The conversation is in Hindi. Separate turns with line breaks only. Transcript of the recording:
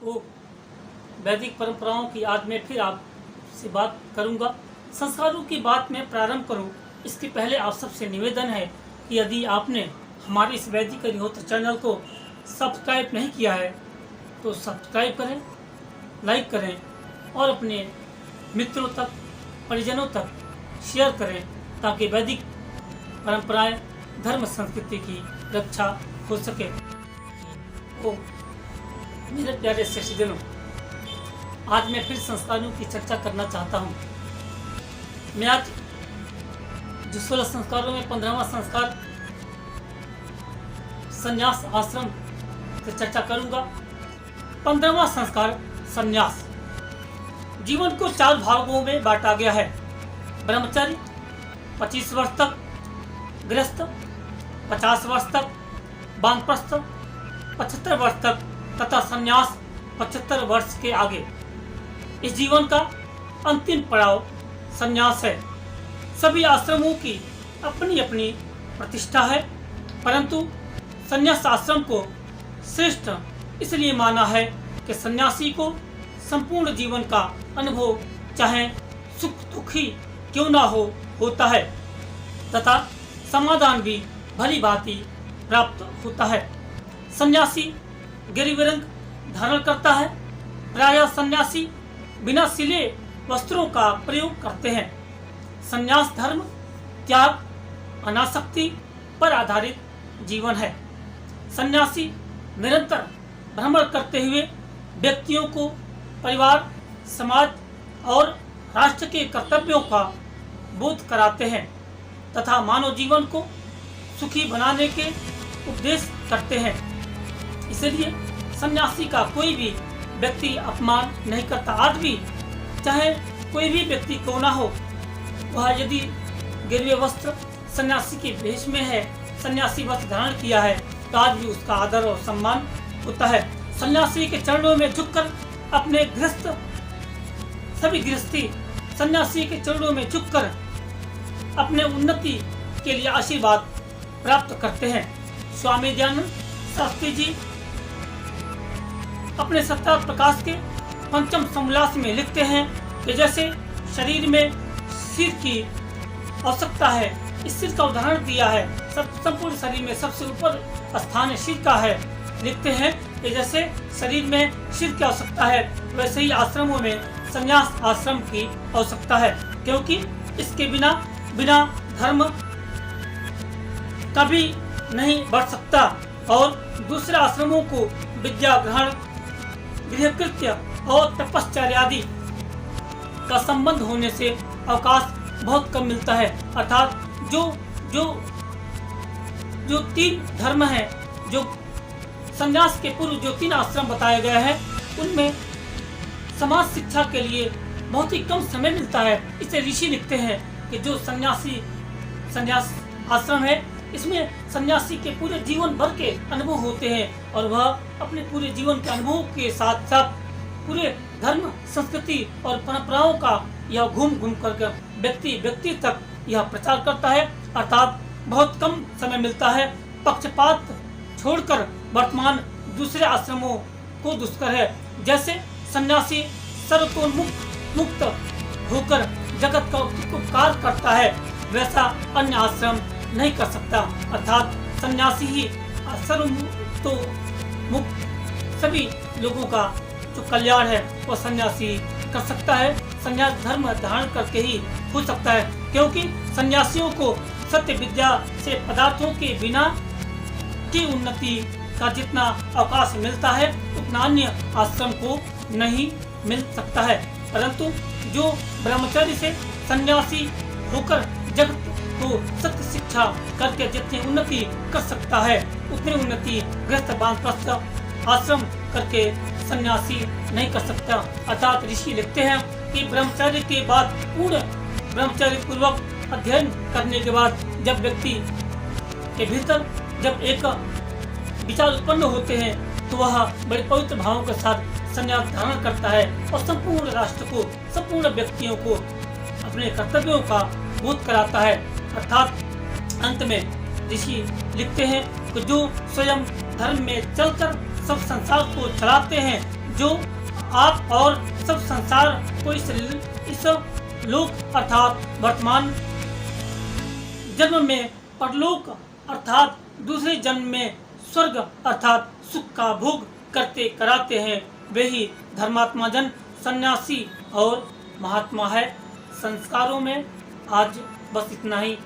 वो वैदिक परंपराओं की आज मैं फिर आपसे बात करूंगा। संस्कारों की बात मैं प्रारंभ करूं इसके पहले आप सबसे निवेदन है कि यदि आपने हमारे इस वैदिक अग्निहोत्र चैनल को सब्सक्राइब नहीं किया है तो सब्सक्राइब करें, लाइक करें और अपने मित्रों तक, परिजनों तक शेयर करें ताकि वैदिक परंपराएं, धर्म, संस्कृति की रक्षा हो सके। तो मेरे प्यारे शिष्यजनों, आज मैं फिर संस्कारों की चर्चा करना चाहता हूँ। मैं आज जो 16 संस्कारों में 15वां संस्कार संन्यास आश्रम की चर्चा करूंगा। 15वां संस्कार संन्यास। जीवन को 4 भागों में बांटा गया है। ब्रह्मचर्य 25 वर्ष तक, गृहस्थ 50 वर्ष तक, वानप्रस्थ 75 वर्ष तक तथा संन्यास 75 वर्ष के आगे। इस जीवन का अंतिम पड़ाव संन्यास है। सभी आश्रमों की अपनी अपनी प्रतिष्ठा है, परंतु संन्यास आश्रम को श्रेष्ठ इसलिए माना है कि सन्यासी को संपूर्ण जीवन का अनुभव चाहे सुख दुखी क्यों ना हो होता है तथा समाधान भी भली भांति प्राप्त होता है। सन्यासी गिरिवर रंग धारण करता है। प्रायः सन्यासी बिना सिले वस्त्रों का प्रयोग करते हैं। संन्यास धर्म त्याग, अनासक्ति पर आधारित जीवन है। सन्यासी निरंतर भ्रमण करते हुए व्यक्तियों को परिवार, समाज और राष्ट्र के कर्तव्यों का बोध कराते हैं तथा मानव जीवन को सुखी बनाने के उपदेश करते हैं। इसलिए सन्यासी का कोई भी व्यक्ति अपमान नहीं करता। आज भी चाहे कोई भी व्यक्ति क्यों ना हो, वह यदि गिरवे वस्त्र सन्यासी के वेश में है, सन्यासी वस्त्र धारण किया है, तो आज भी उसका आदर और सम्मान होता है। सन्यासी के चरणों में झुककर अपने गृहस्थ, सभी गृहस्थी सन्यासी के चरणों में झुककर अपने उन्नति के लिए आशीर्वाद प्राप्त करते हैं। स्वामी दयानंद शास्त्री जी अपने सत्तर प्रकाश के पंचम समोल्लास में लिखते हैं कि जैसे शरीर में सिर की आवश्यकता है, इस सिर का उदाहरण दिया है। संपूर्ण शरीर में सबसे ऊपर स्थान सिर का है। लिखते हैं कि जैसे शरीर में सिर की आवश्यकता है, वैसे ही आश्रमों में संन्यास आश्रम की आवश्यकता है, क्योंकि इसके बिना धर्म कभी नहीं बढ़ सकता और दूसरे आश्रमों को विद्या ग्रहण, गृहकृत्य और तपश्चर्या आदि का संबंध होने से अवकाश बहुत कम मिलता है। अर्थात जो 3 धर्म हैं, जो संन्यास के पूर्व जो 3 आश्रम बताए गए हैं, उनमें समाज शिक्षा के लिए बहुत ही कम समय मिलता है। इसे ऋषि लिखते हैं कि जो संन्यास आश्रम है, इसमें सन्यासी के पूरे जीवन भर के अनुभव होते हैं और वह अपने पूरे जीवन के अनुभव के साथ साथ पूरे धर्म, संस्कृति और परंपराओं का यह घूम कर व्यक्ति तक यह प्रचार करता है। अर्थात बहुत कम समय मिलता है। पक्षपात छोड़कर वर्तमान दूसरे आश्रमों को दुष्कर है। जैसे सन्यासी सर्वतोन्मुक्त होकर जगत का उपकार करता है, वैसा अन्य आश्रम नहीं कर सकता। अर्थात सन्यासी ही सर्वमुक्त सभी लोगों का जो कल्याण है वो सन्यासी कर सकता है। संन्यास धर्म धारण करके ही हो सकता है, क्योंकि सन्यासियों को सत्य विद्या से पदार्थों के बिना की उन्नति का जितना अवकाश मिलता है उतना अन्य आश्रम को नहीं मिल सकता है। परंतु जो ब्रह्मचर्य से सन्यासी होकर जगत को सत्य शिक्षा करके जितनी उन्नति कर सकता है, उतनी उन्नति गृहस्थ, वानप्रस्थ आश्रम करके सन्यासी नहीं कर सकता। अर्थात ऋषि लिखते हैं कि ब्रह्मचर्य के बाद पूर्ण ब्रह्मचर्य पूर्वक अध्ययन करने के बाद जब व्यक्ति के भीतर जब एक विचार उत्पन्न होते हैं तो वह बड़े पवित्र भावों के साथ संन्यास धारण करता है और संपूर्ण राष्ट्र को, संपूर्ण व्यक्तियों को अपने कर्तव्यों का बोध कराता है। अर्थात अंत में ऋषि लिखते हैं कि जो स्वयं धर्म में चलकर सब संसार को चलाते हैं जो आप और सब संसार को इस लोक अर्थात वर्तमान जन्म में परलोक अर्थात दूसरे जन्म में स्वर्ग अर्थात सुख का भोग करते कराते हैं, वे ही धर्मात्मा जन, सन्यासी और महात्मा है। संस्कारों में आज बस इतना ही।